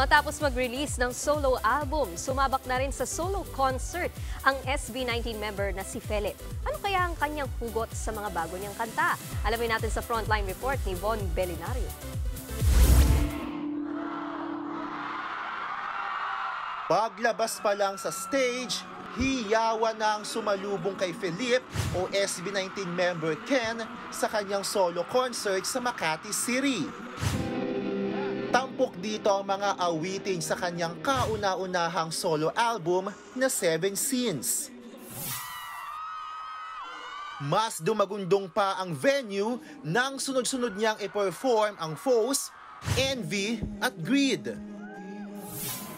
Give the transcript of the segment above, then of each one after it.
Matapos mag-release ng solo album, sumabak na rin sa solo concert ang SB19 member na si Philip. Ano kaya ang kanyang hugot sa mga bago niyang kanta? Alamin natin sa Frontline Report ni Von Belinario. Paglabas pa lang sa stage, hiyawan na ang sumalubong kay Philip o SB19 member Ken sa kanyang solo concert sa Makati City. Tampok dito ang mga awitin sa kanyang kauna-unahang solo album na 7 Sins. Mas dumagundong pa ang venue nang sunod-sunod niyang i-perform ang Foes, Envy at Greed.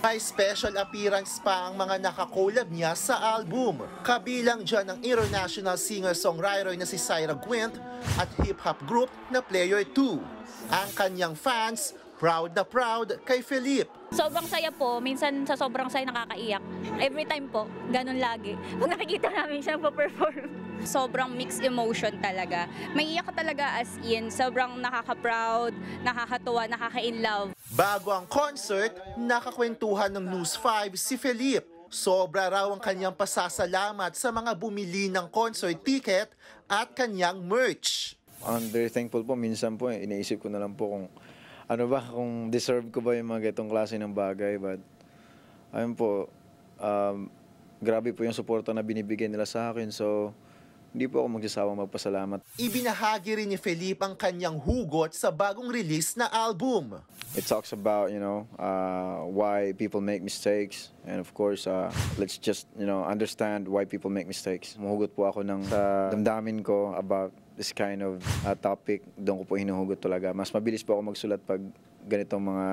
May special appearance pa ang mga nakakolab niya sa album. Kabilang dyan ang international singer-songwriter na si Syra Gwynth at hip-hop group na Player 2. Ang kanyang fans, proud na proud kay Philip. Sobrang saya po. Minsan sa sobrang saya nakakaiyak. Every time po, ganun lagi. Pag nakikita namin siya perform. Sobrang mixed emotion talaga. May iyak ka talaga as in. Sobrang nakaka-proud, nakakatuwa, nakaka-in-love. Bago ang concert, nakakwentuhan ng News 5 si Philip. Sobra raw ang kanyang pasasalamat sa mga bumili ng concert ticket at kanyang merch. I'm very thankful po. Minsan po, iniisip ko na lang po kung deserve ko ba yung mga ganitong klase ng bagay. But ayun po, grabe po yung suporta na binibigyan nila sa akin. So, hindi po ako magsasawang magpasalamat. Ibinahagi rin ni Philip ang kanyang hugot sa bagong release na album. It talks about, why people make mistakes. And of course, let's just, understand why people make mistakes. Mahugot po ako sa damdamin ko about this kind of topic. Doon ko po hinuhugot talaga. Mas mabilis po ako magsulat pag ganitong mga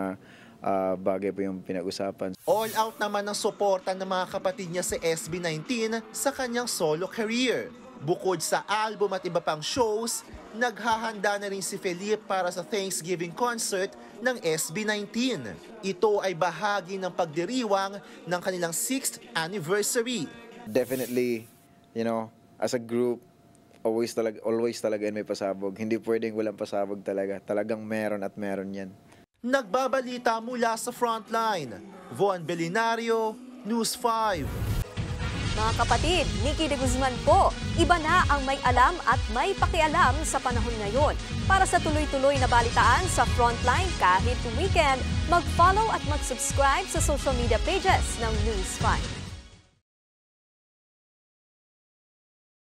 bagay po yung pinag-usapan. All out naman ang suporta ng mga kapatid niya sa SB19 sa kanyang solo career. Bukod sa album at iba pang shows, naghahanda na rin si Philip para sa Thanksgiving concert ng SB19. Ito ay bahagi ng pagdiriwang ng kanilang 6th anniversary. Definitely, as a group, always talaga may pasabog. Hindi pwedeng walang pasabog talaga. Talagang meron at meron yan. Nagbabalita mula sa Frontline, Von Belinario, News 5. Mga kapatid, Nikki de Guzman po, iba na ang may alam at may pakialam sa panahon ngayon. Para sa tuloy-tuloy na balitaan sa Frontline kahit weekend, mag-follow at mag-subscribe sa social media pages ng News 5.